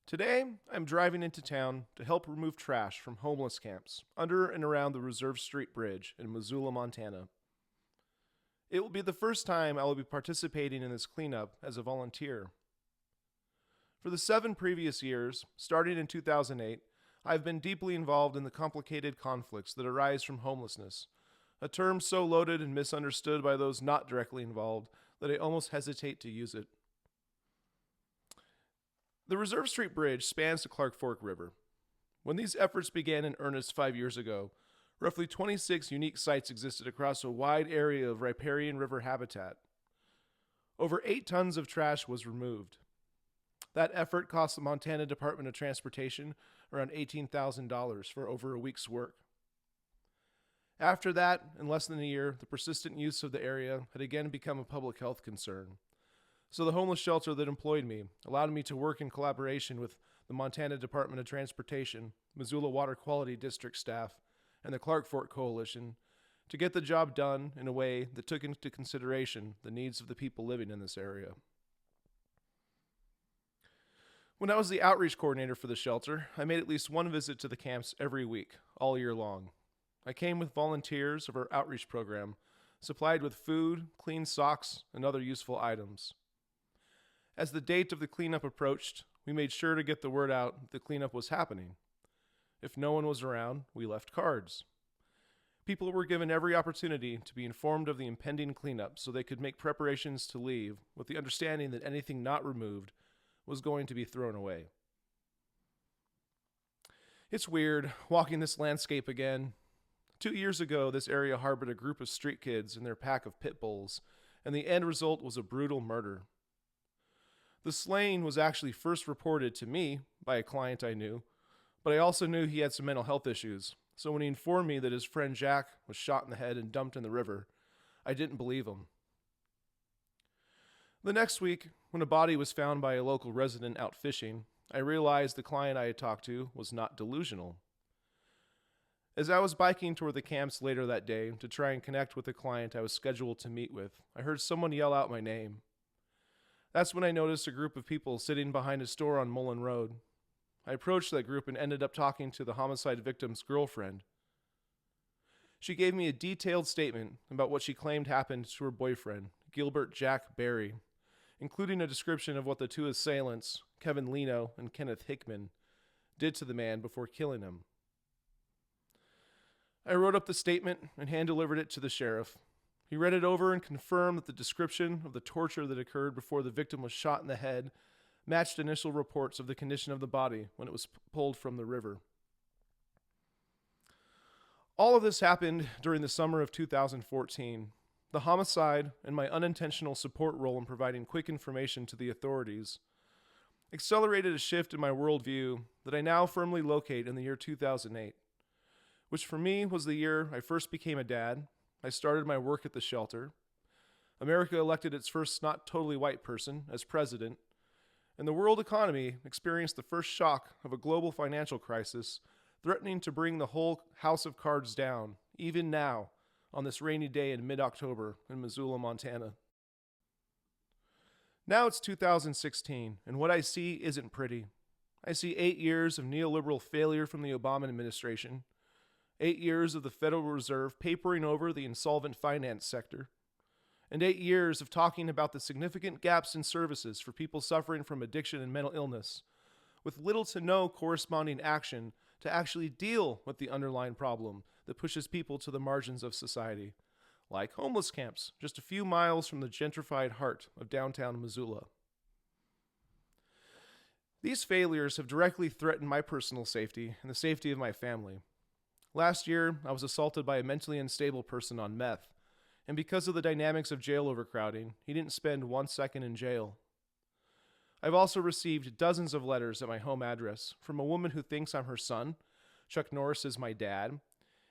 Today, I'm driving into town to help remove trash from homeless camps under and around the Reserve Street Bridge in Missoula, Montana. It will be the first time I will be participating in this cleanup as a volunteer. For the 7 previous years, starting in 2008, I've been deeply involved in the complicated conflicts that arise from homelessness, a term so loaded and misunderstood by those not directly involved that I almost hesitate to use it. The Reserve Street Bridge spans the Clark Fork River. When these efforts began in earnest 5 years ago, roughly 26 unique sites existed across a wide area of riparian river habitat. Over 8 tons of trash was removed. That effort cost the Montana Department of Transportation around $18,000 for over a week's work. After that, in less than a year, the persistent use of the area had again become a public health concern. So the homeless shelter that employed me allowed me to work in collaboration with the Montana Department of Transportation, Missoula Water Quality District staff, and the Clark Fork Coalition to get the job done in a way that took into consideration the needs of the people living in this area. When I was the outreach coordinator for the shelter, I made at least one visit to the camps every week, all year long. I came with volunteers of our outreach program, supplied with food, clean socks, and other useful items. As the date of the cleanup approached, we made sure to get the word out that the cleanup was happening. If no one was around, we left cards. People were given every opportunity to be informed of the impending cleanup so they could make preparations to leave with the understanding that anything not removed was going to be thrown away. It's weird walking this landscape again. 2 years ago, this area harbored a group of street kids and their pack of pit bulls, and the end result was a brutal murder. The slaying was actually first reported to me by a client I knew, but I also knew he had some mental health issues, so when he informed me that his friend Jack was shot in the head and dumped in the river, I didn't believe him. The next week, when a body was found by a local resident out fishing, I realized the client I had talked to was not delusional. As I was biking toward the camps later that day to try and connect with the client I was scheduled to meet with, I heard someone yell out my name. That's when I noticed a group of people sitting behind a store on Mullen Road. I approached that group and ended up talking to the homicide victim's girlfriend. She gave me a detailed statement about what she claimed happened to her boyfriend, Gilbert Jack Berry, including a description of what the 2 assailants, Kevin Leno and Kenneth Hickman, did to the man before killing him. I wrote up the statement and hand-delivered it to the sheriff. He read it over and confirmed that the description of the torture that occurred before the victim was shot in the head matched initial reports of the condition of the body when it was pulled from the river. All of this happened during the summer of 2014. The homicide and my unintentional support role in providing quick information to the authorities accelerated a shift in my worldview that I now firmly locate in the year 2008, which for me was the year I first became a dad. I started my work at the shelter. America elected its first not totally white person as president, and the world economy experienced the first shock of a global financial crisis threatening to bring the whole house of cards down, even now, on this rainy day in mid-October in Missoula, Montana. Now it's 2016, and what I see isn't pretty. I see 8 years of neoliberal failure from the Obama administration, 8 years of the Federal Reserve papering over the insolvent finance sector, and 8 years of talking about the significant gaps in services for people suffering from addiction and mental illness, with little to no corresponding action to actually deal with the underlying problem that pushes people to the margins of society, like homeless camps just a few miles from the gentrified heart of downtown Missoula. These failures have directly threatened my personal safety and the safety of my family. Last year, I was assaulted by a mentally unstable person on meth, and because of the dynamics of jail overcrowding, he didn't spend 1 second in jail. I've also received dozens of letters at my home address from a woman who thinks I'm her son, Chuck Norris is my dad,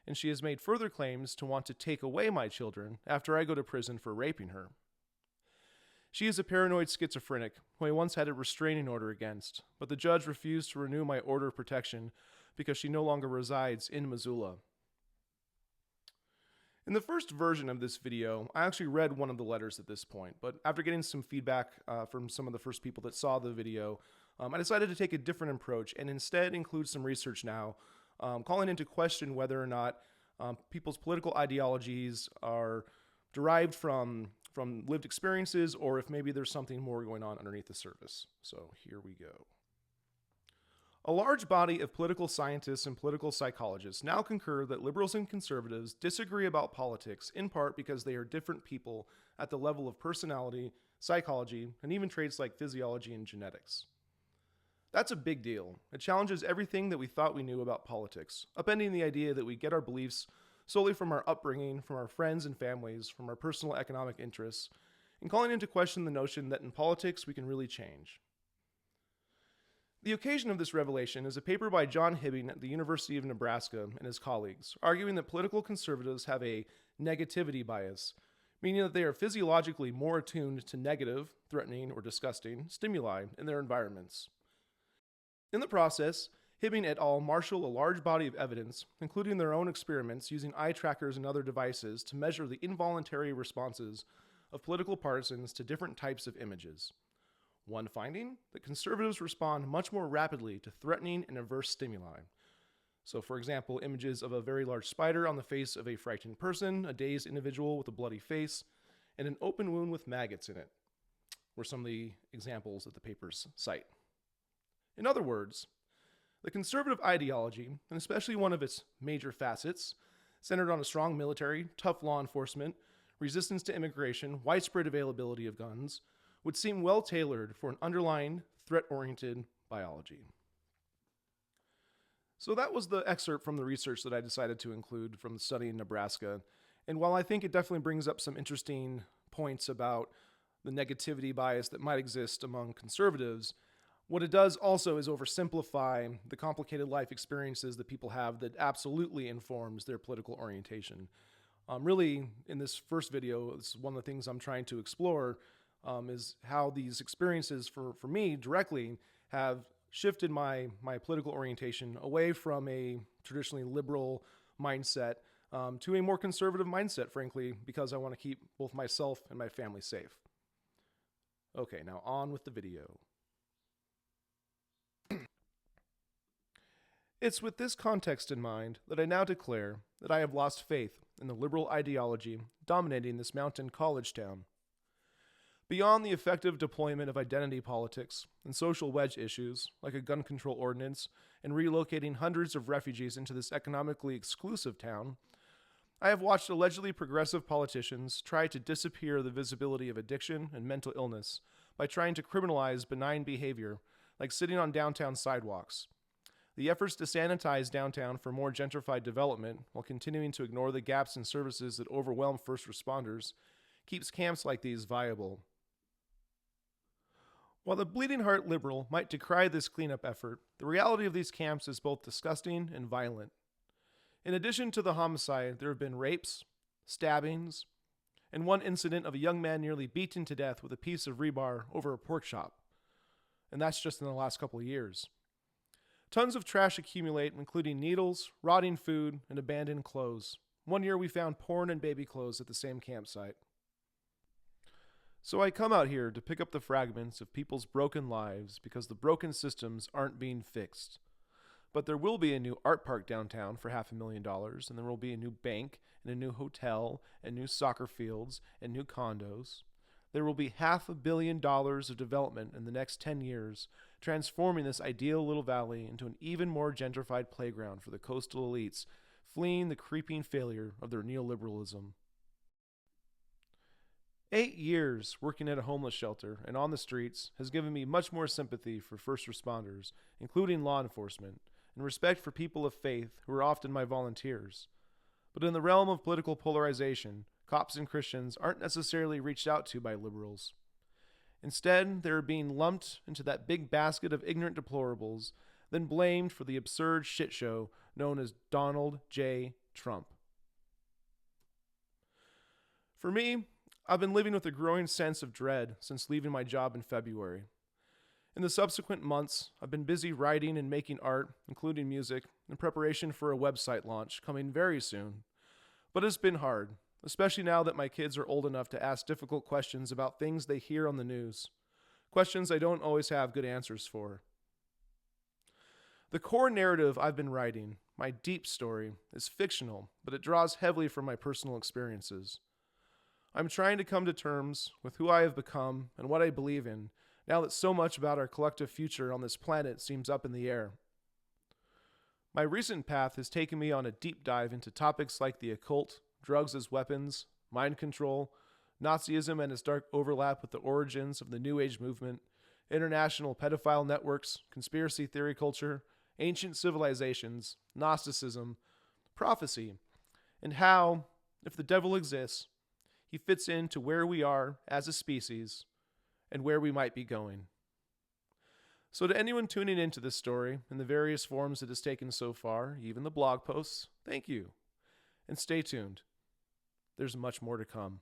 and she has made further claims to want to take away my children after I go to prison for raping her. She is a paranoid schizophrenic who I once had a restraining order against, but the judge refused to renew my order of protection because she no longer resides in Missoula. In the first version of this video, I actually read one of the letters at this point, but after getting some feedback from some of the first people that saw the video, I decided to take a different approach and instead include some research now, calling into question whether or not people's political ideologies are derived from lived experiences, or if maybe there's something more going on underneath the surface. So here we go. A large body of political scientists and political psychologists now concur that liberals and conservatives disagree about politics in part because they are different people at the level of personality, psychology, and even traits like physiology and genetics. That's a big deal. It challenges everything that we thought we knew about politics, upending the idea that we get our beliefs solely from our upbringing, from our friends and families, from our personal economic interests, and calling into question the notion that in politics we can really change. The occasion of this revelation is a paper by John Hibbing at the University of Nebraska and his colleagues, arguing that political conservatives have a negativity bias, meaning that they are physiologically more attuned to negative, threatening, or disgusting stimuli in their environments. In the process, Hibbing et al. Marshal a large body of evidence, including their own experiments using eye trackers and other devices to measure the involuntary responses of political partisans to different types of images. One finding, that conservatives respond much more rapidly to threatening and adverse stimuli. So, for example, images of a very large spider on the face of a frightened person, a dazed individual with a bloody face, and an open wound with maggots in it were some of the examples that the papers cite. In other words, the conservative ideology, and especially one of its major facets, centered on a strong military, tough law enforcement, resistance to immigration, widespread availability of guns, would seem well tailored for an underlying threat-oriented biology. So that was the excerpt from the research that I decided to include from the study in Nebraska. And while I think it definitely brings up some interesting points about the negativity bias that might exist among conservatives, what it does also is oversimplify the complicated life experiences that people have that absolutely informs their political orientation. Really, in this first video, this is one of the things I'm trying to explore, is how these experiences for me directly have shifted my political orientation away from a traditionally liberal mindset to a more conservative mindset, frankly, because I want to keep both myself and my family safe. Okay, now on with the video. It's with this context in mind that I now declare that I have lost faith in the liberal ideology dominating this mountain college town. Beyond the effective deployment of identity politics and social wedge issues, like a gun control ordinance and relocating hundreds of refugees into this economically exclusive town, I have watched allegedly progressive politicians try to disappear the visibility of addiction and mental illness by trying to criminalize benign behavior, like sitting on downtown sidewalks. The efforts to sanitize downtown for more gentrified development, while continuing to ignore the gaps in services that overwhelm first responders, keeps camps like these viable. While the bleeding heart liberal might decry this cleanup effort, the reality of these camps is both disgusting and violent. In addition to the homicide, there have been rapes, stabbings, and one incident of a young man nearly beaten to death with a piece of rebar over a pork chop. And that's just in the last couple of years. Tons of trash accumulate, including needles, rotting food, and abandoned clothes. One year we found porn and baby clothes at the same campsite. So I come out here to pick up the fragments of people's broken lives because the broken systems aren't being fixed. But there will be a new art park downtown for $500,000, and there will be a new bank, and a new hotel, and new soccer fields, and new condos. There will be $500 million of development in the next 10 years, transforming this ideal little valley into an even more gentrified playground for the coastal elites, fleeing the creeping failure of their neoliberalism. 8 years working at a homeless shelter and on the streets has given me much more sympathy for first responders, including law enforcement, and respect for people of faith who are often my volunteers. But in the realm of political polarization, cops and Christians aren't necessarily reached out to by liberals. Instead, they are being lumped into that big basket of ignorant deplorables, then blamed for the absurd shit show known as Donald J. Trump. For me, I've been living with a growing sense of dread since leaving my job in February. In the subsequent months, I've been busy writing and making art, including music, in preparation for a website launch coming very soon. But it's been hard, especially now that my kids are old enough to ask difficult questions about things they hear on the news. questions I don't always have good answers for. The core narrative I've been writing, my deep story, is fictional, but it draws heavily from my personal experiences. I'm trying to come to terms with who I have become and what I believe in, now that so much about our collective future on this planet seems up in the air. My recent path has taken me on a deep dive into topics like the occult, drugs as weapons, mind control, Nazism and its dark overlap with the origins of the New Age movement, international pedophile networks, conspiracy theory culture, ancient civilizations, Gnosticism, prophecy, and how, if the devil exists, he fits into where we are as a species and where we might be going. So to anyone tuning into this story in the various forms it has taken so far, even the blog posts, thank you. And stay tuned. There's much more to come.